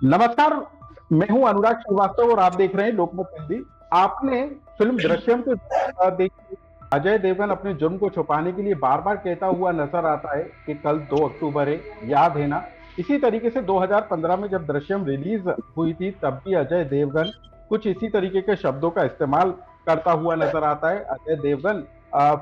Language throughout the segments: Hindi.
नमस्कार। मैं हूं अनुराग श्रीवास्तव और आप देख रहे हैं लोकमत हिंदी। आपने फिल्म दृश्यम को देखी। अजय देवगन अपने जुर्म को छुपाने के लिए बार बार कहता हुआ नजर आता है कि कल 2 अक्टूबर है, याद है ना। इसी तरीके से 2015 में जब दृश्यम रिलीज हुई थी तब भी अजय देवगन कुछ इसी तरीके के शब्दों का इस्तेमाल करता हुआ नजर आता है। अजय देवगन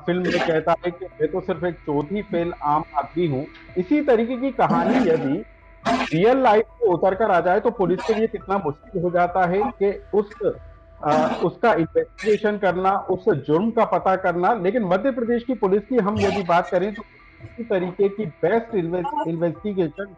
फिल्म में कहता है कि मैं तो सिर्फ एक चौथी फेल आम आदमी हूं। इसी तरीके की कहानी यदि रियल लाइफ में उतर कर आ जाए तो पुलिस के लिए कितना मुश्किल हो जाता है कि उसका इन्वेस्टिगेशन करना, उस जुर्म का पता करना। लेकिन मध्य प्रदेश की पुलिस की हम यदि बात करें तो इसी तरीके की बेस्ट इन्वेस्टिगेशन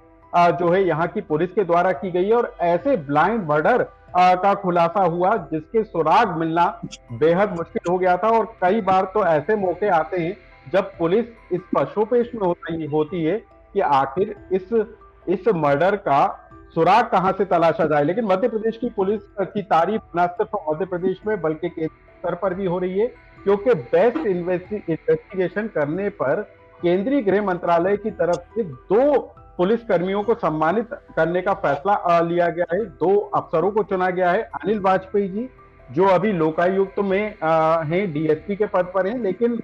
जो है यहाँ की पुलिस के द्वारा की गई है और ऐसे ब्लाइंड मर्डर का खुलासा हुआ जिसके सुराग मिलना बेहद मुश्किल हो गया था। और कई बार तो ऐसे मौके आते हैं जब पुलिस इस पशोपेश में होती है कि आखिर इस मर्डर का सुराग कहां से तलाशा जाए। लेकिन मध्य प्रदेश की पुलिस की तारीफ न सिर्फ मध्य प्रदेश में बल्कि केंद्रीय स्तर पर भी हो रही है, क्योंकि बेस्ट इन्वेस्टिगेशन करने पर केंद्रीय गृह मंत्रालय की तरफ से 2 पुलिस कर्मियों को सम्मानित करने का फैसला लिया गया है। 2 अफसरों को चुना गया है। अनिल वाजपेयी जी जो अभी लोकायुक्त में हैं, डीएसपी के पद पर हैं, लेकिन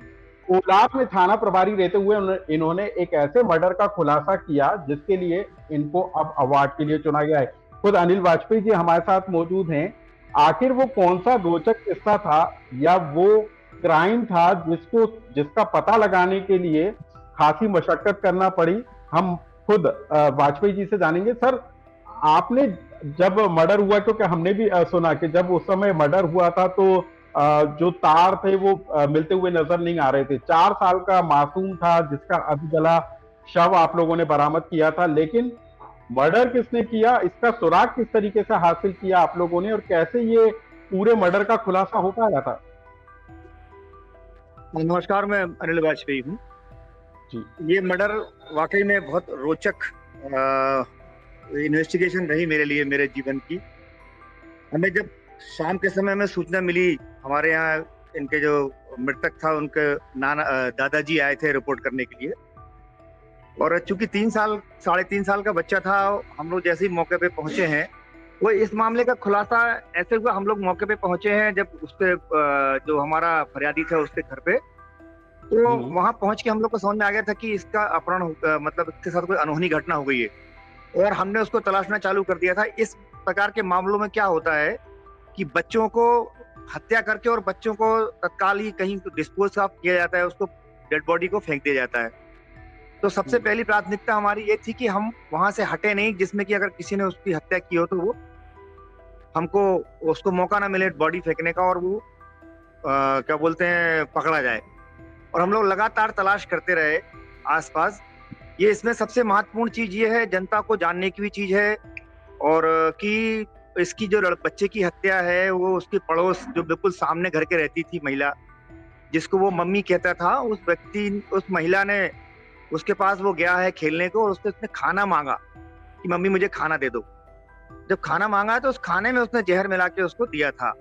कोलाब में थाना प्रभारी रहते हुए इन्होंने एक ऐसे मर्डर का खुलासा किया जिसके लिए इनको अब अवार्ड के लिए चुना गया है। खुद अनिल वाजपेयी जी हमारे साथ मौजूद हैं। आखिर वो कौन सा रोचक किस्सा था या वो क्राइम था जिसका पता लगाने के लिए खासी मशक्कत करना पड़ी, हम खुद वाजपेयी जी से जानेंगे। सर, आपने जब मर्डर हुआ, क्योंकि हमने भी सुना कि जब उस समय मर्डर हुआ था तो जो तार थे वो मिलते हुए नजर नहीं आ रहे थे। 4 साल का मासूम था जिसका अभी जला शव आप लोगों ने बरामद किया था। लेकिन मर्डर किसने किया, इसका सुराग किस तरीके से हासिल किया आप लोगों ने और कैसे ये पूरे मर्डर का खुलासा हो पाया था? नमस्कार, मैं अनिल वाजपेयी हूँ। जी। ये मर्डर वाकई में बहुत रोचक इन्वेस्टिगेशन रही मेरे लिए, मेरे जीवन की। हमें जब शाम के समय में सूचना मिली, हमारे यहाँ इनके जो मृतक था उनके दादाजी आए थे रिपोर्ट करने के लिए। और चूंकि 3 साल 3.5 साल का बच्चा था, हम लोग जैसे ही मौके पे पहुंचे हैं, वो इस मामले का खुलासा ऐसे हुआ। हम लोग मौके पे पहुंचे हैं जब उसके जो हमारा फरियादी था उसके घर पे, तो वहां पहुंच के हम लोग को समझ में आ गया था कि इसका अपहरण मतलब इसके साथ कोई अनहोनी घटना हो गई है और हमने उसको तलाशना चालू कर दिया था। इस प्रकार के मामलों में क्या होता है कि बच्चों को हत्या करके और बच्चों को तत्काल ही कहीं डिस्पोज ऑफ किया जाता है, उसको डेड बॉडी को फेंक दिया जाता है। तो सबसे पहली प्राथमिकता हमारी ये थी कि हम वहां से हटे नहीं, जिसमें कि अगर किसी ने उसकी हत्या की हो तो वो हमको उसको मौका ना मिले बॉडी फेंकने का और वो क्या बोलते हैं पकड़ा जाए। और हम लोग लगातार तलाश करते रहे आसपास। ये इसमें सबसे महत्वपूर्ण चीज ये है, जनता को जानने की भी चीज है, और कि इसकी जो बच्चे की हत्या है वो उसके पड़ोस जो बिल्कुल सामने घर के रहती थी महिला, जिसको वो मम्मी कहता था, उस महिला ने उसके पास वो गया है खेलने को और उसने खाना मांगा कि मम्मी मुझे खाना दे दो। जब खाना मांगा तो उस खाने में उसने जहर मिला के उसको दिया था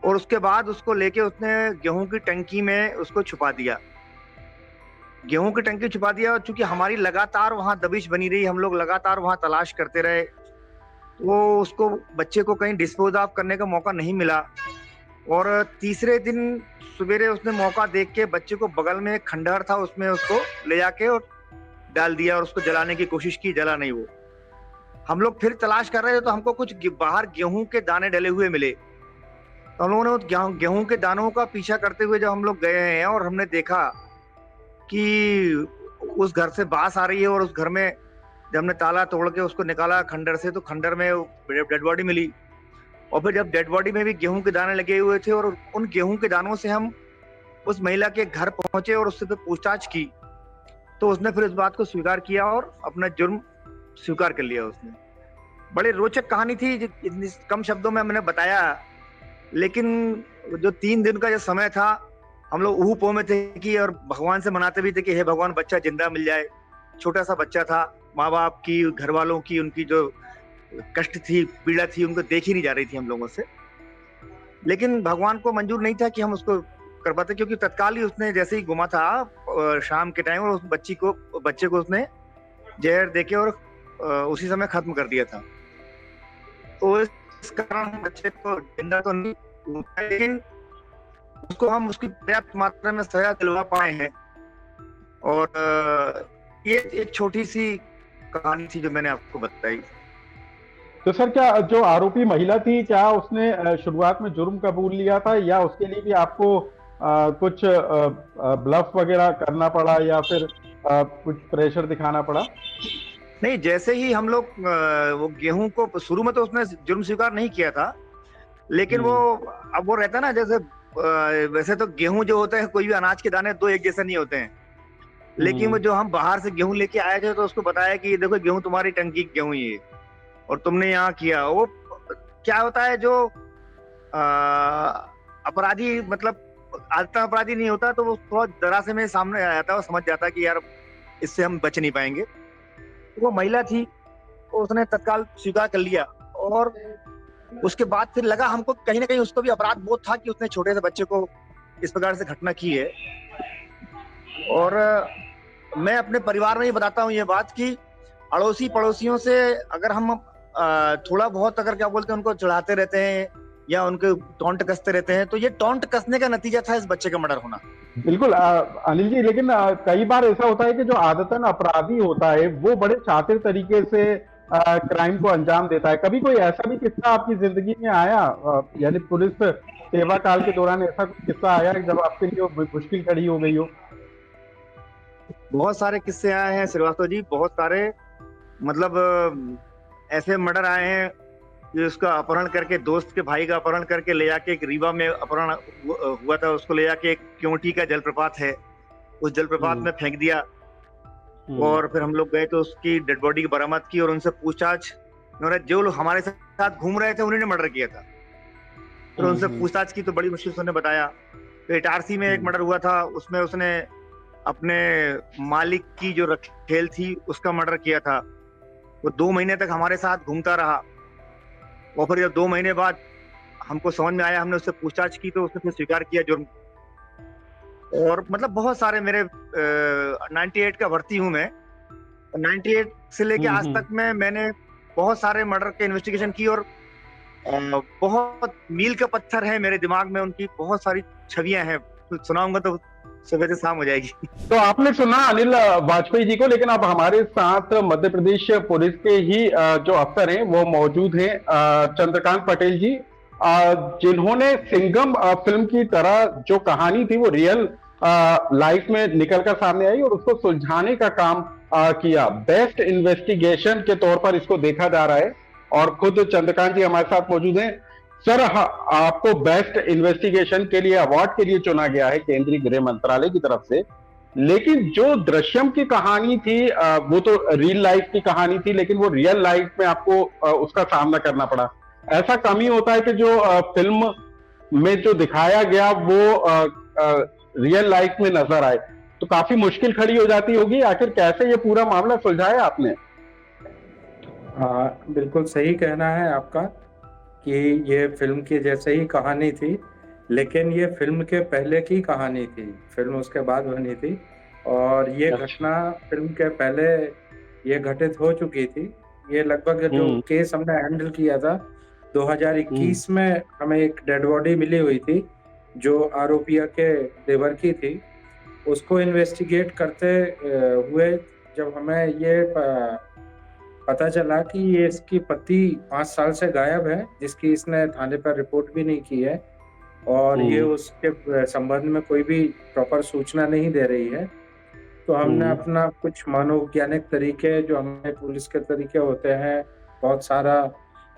और उसके बाद उसको लेके उसने गेहूं की टंकी में उसको छुपा दिया। गेहूं की टंकी छुपा दिया और चूंकि हमारी लगातार वहां दबिश बनी रही, हम लोग लगातार वहां तलाश करते रहे, तो उसको बच्चे को कहीं डिस्पोज ऑफ करने का मौका नहीं मिला। और तीसरे दिन सवेरे उसने मौका देख के बच्चे को बगल में एक खंडहर था उसमें उसको ले जाके और डाल दिया और उसको जलाने की कोशिश की, जला नहीं वो। हम लोग फिर तलाश कर रहे थे तो हमको कुछ बाहर गेहूं के दाने डले हुए मिले, तो हम लोगों ने उस गेहूं के दानों का पीछा करते हुए जब हम लोग गए हैं और हमने देखा कि उस घर से बास आ रही है और उस घर में जब हमने ताला तोड़ के उसको निकाला खंडर से तो खंडर में डेड बॉडी मिली। और फिर जब डेड बॉडी में भी गेहूं के दाने लगे हुए थे और उन गेहूं के दानों से हम उस महिला के घर पहुंचे और उससे पूछताछ की, तो उसने फिर इस बात को स्वीकार किया और अपना जुर्म स्वीकार कर लिया उसने। बड़ी रोचक कहानी थी, इतनी कम शब्दों में मैंने बताया। लेकिन जो 3 दिन का जो समय था, हम लोग ऊह पो में थे कि और भगवान से मनाते भी थे कि हे भगवान बच्चा जिंदा मिल जाए। छोटा सा बच्चा था, माँ बाप की, घर वालों की, उनकी जो कष्ट थी, पीड़ा थी, उनको देखी नहीं जा रही थी हम लोगों से। लेकिन भगवान को मंजूर नहीं था कि हम उसको कर पाते, क्योंकि तत्काल ही उसने जैसे ही गुमा था शाम के टाइम, और उस बच्चे को उसने जहर देके और उसी समय खत्म कर दिया था। तो इस कारण हम बच्चे को जिंदा तो नहीं होता है, लेकिन उसको हम उसकी पर्याप्त मात्रा में सजा दिलवा पाए हैं। और ये एक छोटी सी कहानी थी जो मैंने आपको बताई। तो सर क्या जो आरोपी महिला थी, क्या उसने शुरुआत में जुर्म कबूल लिया था, या उसके लिए भी आपको कुछ ब्लफ वगैरह करना पड़ा, या फिर कुछ प्रेशर दिखाना पड़ा? नहीं, जैसे ही हम लोग वो गेहूं को, शुरू में तो उसने जुर्म स्वीकार नहीं किया था, लेकिन वो, हम्म। अब वो रहता ना जैसे, वैसे तो गेहूं जो होते हैं, कोई भी अनाज के दाने दो एक जैसे नहीं होते हैं। लेकिन वो हम्म। जो हम बाहर से गेहूं लेके आए थे, तो उसको बताया कि ये देखो गेहूं तुम्हारी टंकी की गेहूं ही है, और तुमने यहाँ किया वो। क्या होता है, जो अ, अपराधी, मतलब आदतन अपराधी नहीं होता, तो वो थोड़ा जरा से में सामने आ जाता है, वो समझ जाता है कि यार इससे हम बच नहीं पाएंगे। तो वो महिला थी, तो उसने तत्काल स्वीकार कर लिया। और उसके बाद फिर लगा हमको कहीं ना कहीं उसको भी अपराध बोध था कि उसने छोटे से बच्चे को इस प्रकार से घटना की है। और मैं अपने परिवार में ही बताता हूँ ये बात कि अड़ोसी पड़ोसियों से अगर हम थोड़ा बहुत, अगर क्या बोलते हैं, उनको चढ़ाते रहते हैं या उनके टोंट कसते रहते हैं, तो ये टोंट कसने का नतीजा था इस बच्चे का मर्डर होना। बिल्कुल अनिल जी, लेकिन कई बार ऐसा होता है कि जो आदतन अपराधी होता है वो बड़े शातिर तरीके से क्राइम को अंजाम देता है। कभी कोई ऐसा भी किस्सा आपकी जिंदगी में आया, यानी पुलिस सेवा काल के दौरान ऐसा कोई किस्सा आया जब आपके लिए वो मुश्किल खड़ी हो गई हो? बहुत सारे किस्से आए हैं श्रीवास्तव जी, बहुत सारे। मतलब ऐसे मर्डर आए हैं कि उसका अपहरण करके, दोस्त के भाई का अपहरण करके ले जाके एक रीवा में अपहरण हुआ था, उसको ले जाके एक क्योंटी का जलप्रपात है, उस जलप्रपात हम्म। में फेंक दिया। हम्म। और फिर हम लोग गए तो उसकी डेड बॉडी की बरामद की, और उनसे पूछताछ, उन्होंने, जो लोग हमारे साथ घूम रहे थे उन्होंने मर्डर किया था। फिर उनसे हम्म। पूछताछ की तो बड़ी मुश्किल से उन्होंने बताया। तो इटारसी में एक हम्म। मर्डर हुआ था, उसमें उसने अपने मालिक की जो रखेल थी उसका मर्डर किया था। वो 2 महीने तक हमारे साथ घूमता रहा, और फिर जब 2 महीने बाद हमको समझ में आया, हमने उससे पूछताछ की, तो उसने फिर स्वीकार किया जुर्म। और मतलब बहुत सारे मेरे 98 का भर्ती हूं मैं, 98 से लेके आज हम्म। तक में मैंने बहुत सारे मर्डर के इन्वेस्टिगेशन की। और बहुत मील का पत्थर है मेरे दिमाग में, उनकी बहुत सारी छवियां हैं, सुनाऊंगा तो सुबह से शाम हो जाएगी। तो आपने सुना अनिल वाजपेयी जी को, लेकिन अब हमारे साथ मध्य प्रदेश पुलिस के ही जो अफसर हैं वो मौजूद हैं, चंद्रकांत पटेल जी, जिन्होंने सिंघम फिल्म की तरह जो कहानी थी वो रियल लाइफ में निकलकर सामने आई और उसको सुलझाने का काम किया। बेस्ट इन्वेस्टिगेशन के तौर पर इसको देखा जा रहा है, और खुद चंद्रकांत जी हमारे साथ मौजूद हैं। सर, आपको बेस्ट इन्वेस्टिगेशन के लिए, अवार्ड के लिए चुना गया है केंद्रीय गृह मंत्रालय की तरफ से। लेकिन जो दृश्यम की कहानी थी वो तो रियल लाइफ की कहानी थी, लेकिन वो रियल लाइफ में आपको उसका सामना करना पड़ा। ऐसा कम ही होता है कि जो फिल्म में जो दिखाया गया वो रियल लाइफ में नजर आए, तो काफी मुश्किल खड़ी हो जाती होगी। आखिर कैसे ये पूरा मामला सुलझाया आपने? बिल्कुल सही कहना है आपका कि ये फिल्म की जैसे ही कहानी थी, लेकिन ये फिल्म के पहले की कहानी थी, फिल्म उसके बाद बनी थी। और ये अच्छा। घटना फिल्म के पहले ये घटित हो चुकी थी। ये लगभग जो हम्म। केस हमने हैंडल किया था, हम्म। 2021 में हमें एक डेड बॉडी मिली हुई थी जो आरोपिया के देवर की थी। उसको इन्वेस्टिगेट करते हुए जब हमें ये पता चला कि ये इसकी पति 5 साल से गायब है, जिसकी इसने थाने पर रिपोर्ट भी नहीं की है, और ये हम्म। उसके संबंध में कोई भी प्रॉपर सूचना नहीं दे रही है। तो हमने हम्म। अपना कुछ मनोवैज्ञानिक तरीके, जो हमें पुलिस के तरीके होते हैं, बहुत सारा,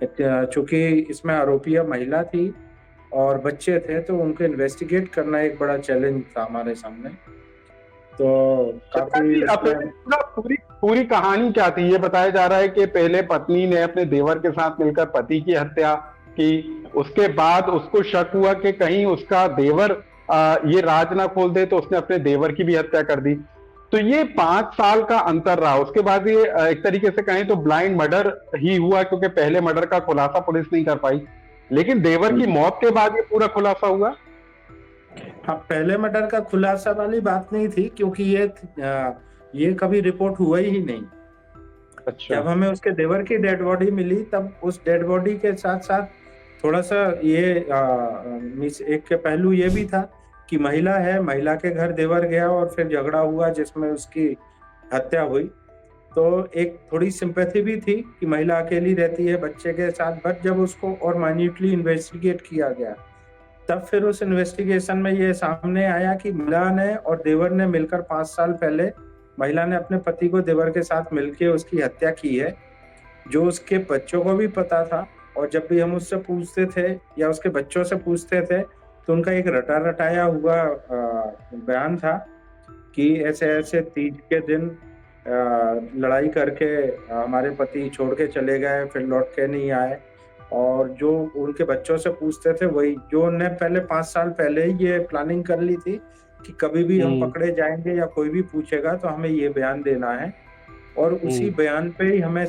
चूंकि इसमें आरोपिया महिला थी और बच्चे थे, तो उनको इन्वेस्टिगेट करना एक बड़ा चैलेंज था हमारे सामने। तो चंद्रकांत काफी जी, इसमें पहले पूरा पूरी पूरी कहानी क्या थी? ये बताया जा रहा है कि पहले पत्नी ने अपने देवर के साथ मिलकर पति की हत्या की, उसके बाद उसको शक हुआ कि कहीं उसका देवर ये राज ना खोल दे, तो उसने अपने देवर की भी हत्या कर दी। तो ये 5 साल का अंतर रहा। उसके बाद ये एक तरीके से कहें तो ब्लाइंड मर्डर ही हुआ, क्योंकि पहले मर्डर का खुलासा पुलिस नहीं कर पाई, लेकिन देवर की मौत के बाद ये पूरा खुलासा हुआ। हाँ, पहले मर्डर का खुलासा वाली बात नहीं थी, क्योंकि ये कभी रिपोर्ट हुआ ही नहीं। अच्छा। जब हमें उसके देवर की डेड बॉडी मिली, तब उस डेड बॉडी के साथ साथ थोड़ा सा ये एक पहलू ये भी था कि महिला है, महिला के घर देवर गया और फिर झगड़ा हुआ जिसमें उसकी हत्या हुई। तो एक थोड़ी सिंपैथी भी थी कि महिला अकेली रहती है बच्चे के साथ, बट जब उसको और माइन्यूटली इन्वेस्टिगेट किया गया, तब फिर उस इन्वेस्टिगेशन में ये सामने आया कि महिला ने और देवर ने मिलकर 5 साल पहले महिला ने अपने पति को देवर के साथ मिलकर उसकी हत्या की है, जो उसके बच्चों को भी पता था। और जब भी हम उससे पूछते थे या उसके बच्चों से पूछते थे, तो उनका एक रटा रटाया हुआ बयान था कि ऐसे-ऐसे तीज के दिन लड़ाई करके हमारे पति छोड़ के चले गए, फिर लौट के नहीं आए। और जो उनके बच्चों से पूछते थे, वही जो उन्होंने पहले 5 साल पहले ही ये प्लानिंग कर ली थी कि कभी भी हम पकड़े जाएँगे या कोई भी पूछेगा तो हमें ये बयान देना है। और उसी बयान पे ही हमें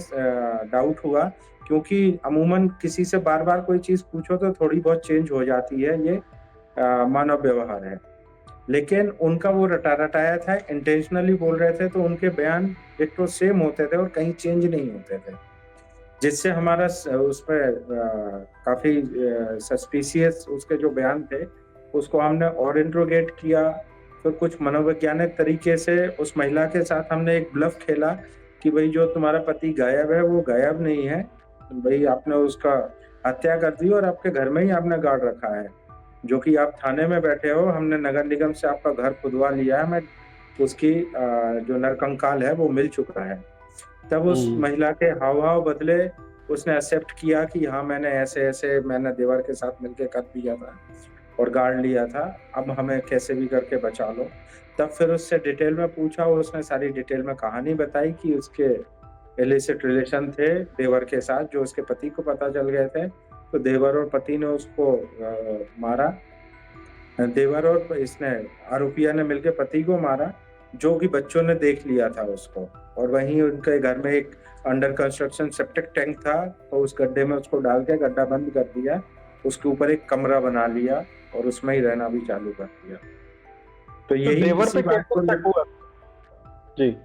डाउट हुआ, क्योंकि अमूमन किसी से बार-बार कोई चीज़ पूछो तो थोड़ी बहुत चेंज हो जाती है, ये मानव व्यवहार है। लेकिन उनका वो रटा-रटाया था, इंटेंशनली बोल रहे थे, तो उनके बयान डिट्टो सेम होते थे और कहीं चेंज नहीं होते थे। जिससे हमारा उसपे काफ़ी सस्पिशियस उसके जो बयान थे, उसको हमने और इंट्रोगेट किया। फिर कुछ मनोवैज्ञानिक तरीके से उस महिला के साथ हमने एक ब्लफ खेला कि भई जो तुम्हारा पति गायब है, वो गायब नहीं है। भई आपने उसका हत्या कर दी और आपके घर में ही आपने गाड़ रखा है। जो कि आप थाने में बैठे हो, हमने नगर निगम से आपका घर खुदवा लिया है, मैं उसकी जो नरकंकाल है वो मिल चुका है। तब उस महिला के हाव-भाव बदले, उसने एक्सेप्ट किया कि हाँ, मैंने ऐसे-ऐसे मैंने देवर के साथ मिलके कर दिया था और गाड़ लिया था, अब हमें कैसे भी करके बचा लो। तब फिर उससे डिटेल में पूछा और उसने सारी डिटेल में कहानी बताई कि उसके इलिसिट रिलेशन थे देवर के साथ, जो उसके पति को पता चल गए थे। तो देवर और पति ने उसको मारा। देवर और इसने आरोपिया ने मिलके पति को मारा, जो कि बच्चों ने देख लिया था उसको। और वहीं उनके घर में एक अंडर कंस्ट्रक्शन सेप्टिक टैंक था, तो उस गड्ढे में उसको डाल के गड्ढा बंद कर दिया। उसके ऊपर एक कमरा बना लिया और उसमें ही रहना भी चालू कर दिया। तो यही देवर इसी पे बात को कैसे शक हुआ? जी।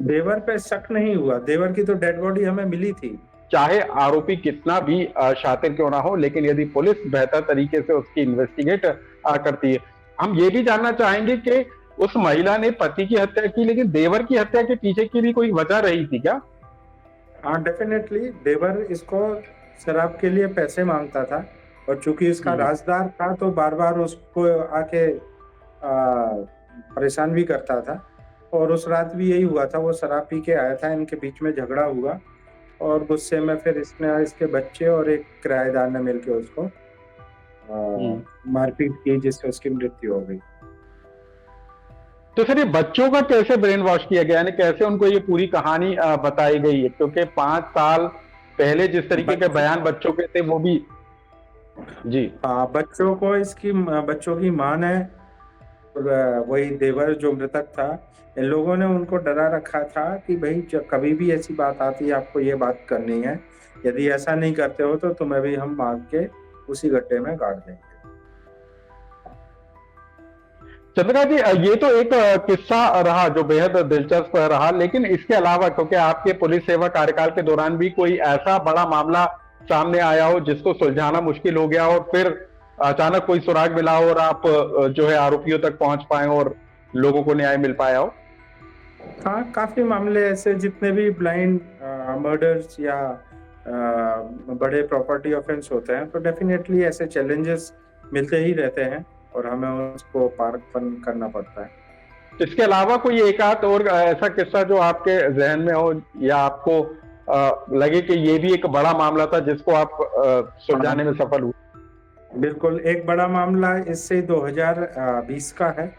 देवर पे शक नहीं हुआ, देवर की तो डेड बॉडी हमें मिली थी। चाहे आरोपी कितना भी शातिर क्यों ना हो, लेकिन यदि पुलिस बेहतर तरीके से उसकी इन्वेस्टिगेट करती है। हम ये भी जानना चाहेंगे कि उस महिला ने पति की हत्या की, लेकिन देवर की हत्या के पीछे की भी कोई वजह रही थी क्या? हाँ, डेफिनेटली देवर इसको शराब के लिए पैसे मांगता था, और चूंकि इसका राजदार था तो बार-बार उसको आके परेशान भी करता था। और उस रात भी यही हुआ था, वो शराब पी के आया था, इनके बीच में झगड़ा हुआ और गुस्से में फिर इसने इसके बच्चे और एक किराएदार ने मिलके उसको मारपीट की, जिससे उसकी मृत्यु हो गई। तो सर ये बच्चों का कैसे ब्रेन वॉश किया गया, यानी कैसे उनको ये पूरी कहानी बताई गई है? क्योंकि 5 साल पहले जिस तरीके के बयान बच्चों के थे वो भी। जी। हाँ, बच्चों की मां ने और वही देवर जो मृतक था, इन लोगों ने उनको डरा रखा था कि भाई कभी भी ऐसी बात आती है आपको ये बात करनी है, यदि ऐसा नहीं करते हो तो तुम्हें भी हम मार के उसी गड्ढे में गाड़ देंगे। चंद्रकांत जी, ये तो एक किस्सा रहा जो बेहद दिलचस्प रहा, लेकिन इसके अलावा क्योंकि आपके पुलिस सेवा कार्यकाल के दौरान भी कोई ऐसा बड़ा मामला सामने आया हो जिसको सुलझाना मुश्किल हो गया और फिर अचानक कोई सुराग मिला हो और आप जो है आरोपियों तक पहुंच पाए और लोगों को न्याय मिल पाया हो? हाँ, काफी मामले ऐसे, जितने भी ब्लाइंड मर्डर्स या बड़े प्रॉपर्टी ऑफेंस होते हैं, तो डेफिनेटली ऐसे चैलेंजेस मिलते ही रहते हैं और हमें उसको पार करना पड़ता है। इसके अलावा कोई एक आध और ऐसा किस्सा जो आपके जहन में हो या आपको लगे कि ये भी एक बड़ा मामला था जिसको आप सुलझाने में सफल हुए? बिल्कुल, एक बड़ा मामला इससे 2020 का है,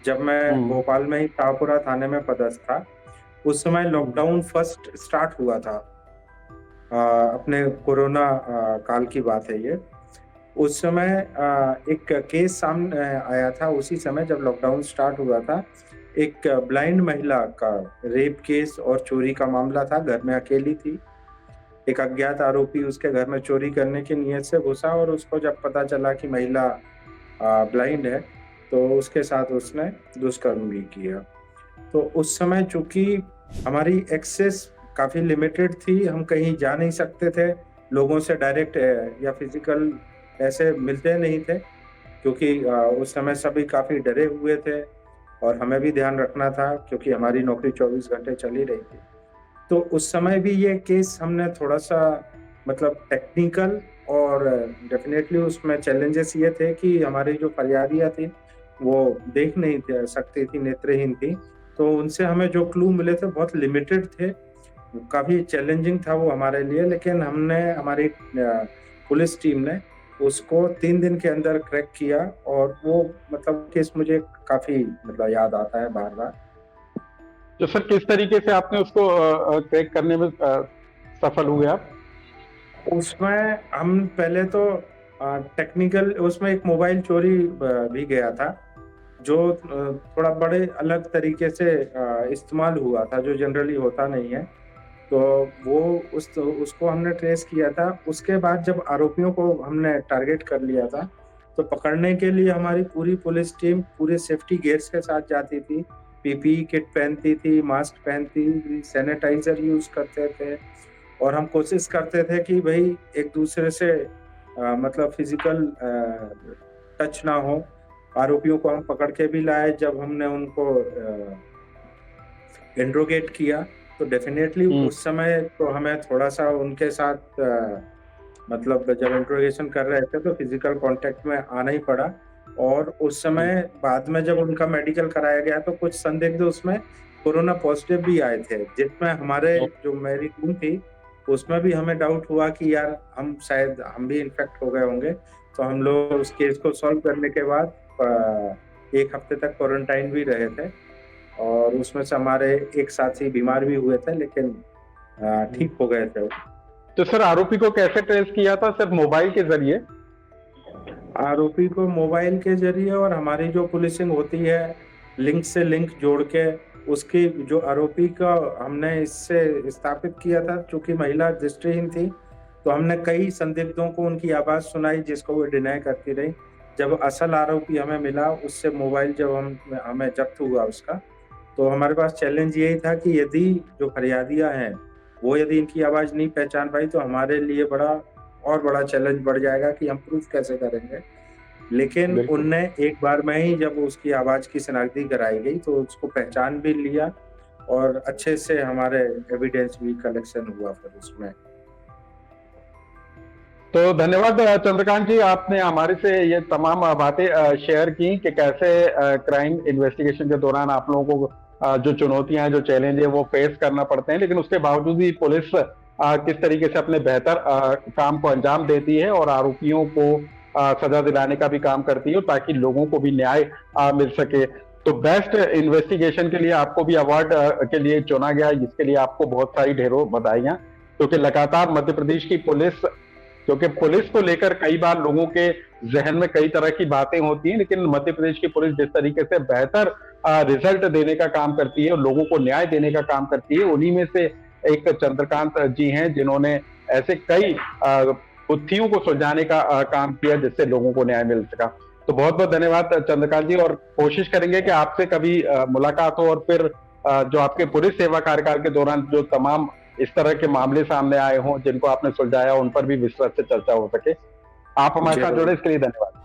जब मैं भोपाल में ही शाहपुरा थाने में पदस्थ था। उस समय लॉकडाउन फर्स्ट स्टार्ट हुआ था, अपने कोरोना काल की बात है ये। उस समय एक केस सामने आया था, उसी समय जब लॉकडाउन स्टार्ट हुआ था। एक ब्लाइंड महिला का रेप केस और चोरी का मामला था, घर में अकेली थी। एक अज्ञात आरोपी उसके घर में चोरी करने की नीयत से घुसा और उसको जब पता चला कि महिला ब्लाइंड है, तो उसके साथ उसने दुष्कर्म भी किया। तो उस समय चूंकि हमारी एक्सेस काफ़ी लिमिटेड थी, हम कहीं जा नहीं सकते थे, लोगों से डायरेक्ट या फिज़िकल ऐसे मिलते नहीं थे, क्योंकि उस समय सभी काफ़ी डरे हुए थे और हमें भी ध्यान रखना था क्योंकि हमारी नौकरी 24 घंटे चल ही रही थी। तो उस समय भी ये केस हमने थोड़ा-सा मतलब टेक्निकल और डेफ़िनेटली उसमें चैलेंजेस ये थे कि हमारी जो फरियादियाँ थीं, वो देख नहीं थ सकती थी, नेत्रहीन थीं, तो उनसे हमें जो क्लू मिले थे बहुत लिमिटेड थे। काफ़ी चैलेंजिंग था वो हमारे लिए, लेकिन हमने हमारी पुलिस टीम ने उसको 3 दिन के अंदर क्रैक किया और वो मतलब केस मुझे काफ़ी मतलब याद आता है बार-बार। तो सर किस तरीके से आपने उसको क्रैक करने में सफल हुए आप? उसमें हम पहले तो टेक्निकल उसमें एक मोबाइल चोरी भी गया था, जो थोड़ा बड़े अलग तरीके से इस्तेमाल हुआ था, जो जनरली होता नहीं है। तो वो उसको हमने ट्रेस किया था। उसके बाद जब आरोपियों को हमने टारगेट कर लिया था, तो पकड़ने के लिए हमारी पूरी पुलिस टीम पूरे सेफ्टी गियर्स के साथ जाती थी, पीपीई किट पहनती थी, मास्क पहनती थी, सैनिटाइज़र यूज़ करते थे और हम कोशिश करते थे कि भई एक-दूसरे से मतलब फिज़िकल टच ना हो। आरोपियों को हम पकड़ के भी लाए, जब हमने उनको इंट्रोगेट किया, तो डेफ़िनेटली हुँ, उस समय तो हमें थोड़ा-सा उनके साथ मतलब जब इंट्रोगेशन कर रहे थे तो फिज़िकल कॉन्टैक्ट में आना ही पड़ा और उस हुँ, समय बाद में जब उनका मेडिकल कराया गया तो कुछ संदिग्ध उसमें कोरोना पॉज़िटिव भी आए थे, जिसमें हमारे जो मेरी टीम थी, उसमें भी हमें डाउट हुआ कि यार हम शायद हम भी इन्फेक्ट हो गए होंगे। तो हम लोग उस केस को सॉल्व करने के बाद 1 हफ्ते तक क्वारंटाइन भी रहे थे। और उसमें से हमारे एक साथी बीमार भी हुए थे, लेकिन हुँ। ठीक हो गए थे वो। तो सर आरोपी को कैसे ट्रेस किया था? सिर्फ मोबाइल के ज़रिए? आरोपी को मोबाइल के ज़रिए और हमारी जो पुलिसिंग होती है, लिंक से लिंक जोड़ के उसकी जो आरोपी का हमने इससे स्थापित किया था, चूँकि महिला दृष्टिहीन थी, तो हमने कई संदिग्धों को उनकी आवाज़ सुनाई जिसको वो डिनाई करती रही। जब असल आरोपी हमें मिला, उससे मोबाइल जब हमें जब्त हुआ उसका, तो हमारे पास चैलेंज यही था कि यदि जो फरियादियाँ हैं, वो यदि इनकी आवाज़ नहीं पहचान पाई तो हमारे लिए और बड़ा चैलेंज बढ़ जाएगा कि हम प्रूफ़ कैसे करेंगे। लेकिन बिल्कुल। उनने एक बार में ही जब उसकी आवाज़ की शिनाख्ती कराई गई तो उसको पहचान भी लिया और अच्छे से हमारे एविडेंस भी कलेक्शन हुआ फिर उसमें। तो धन्यवाद चंद्रकांत जी, आपने हमारे से ये तमाम बातें शेयर की कि कैसे क्राइम इन्वेस्टिगेशन के दौरान आप लोगों को जो चुनौतियां हैं, जो चैलेंज है वो फेस करना पड़ते हैं, लेकिन उसके बावजूद भी पुलिस किस तरीके से अपने बेहतर काम को अंजाम देती है और आरोपियों को सजा दिलाने का भी काम करती है ताकि लोगों को भी न्याय मिल सके। तो बेस्ट इन्वेस्टिगेशन के लिए आपको भी अवार्ड के लिए चुना गया, जिसके लिए आपको बहुत सारी ढेरों बधाइयां, क्योंकि लगातार मध्य प्रदेश की पुलिस, क्योंकि पुलिस को लेकर कई बार लोगों के जहन में कई तरह की बातें होती हैं, लेकिन मध्य प्रदेश की पुलिस जिस तरीके से बेहतर रिजल्ट देने का काम करती है और लोगों को न्याय देने का काम करती है, उन्हीं में से एक चंद्रकांत जी हैं जिन्होंने ऐसे कई गुत्थियों को सुलझाने का काम किया जिससे लोगों को न्याय मिल सका। तो बहुत बहुत धन्यवाद चंद्रकांत जी, और कोशिश करेंगे कि आपसे कभी मुलाकात हो और फिर जो आपके पुलिस सेवा कार्यकाल के दौरान जो तमाम इस तरह के मामले सामने आए हों जिनको आपने सुलझाया, उन पर भी विस्तृत से चर्चा हो सके। आप हमारे साथ जुड़े ज़रूर। इसके लिए धन्यवाद।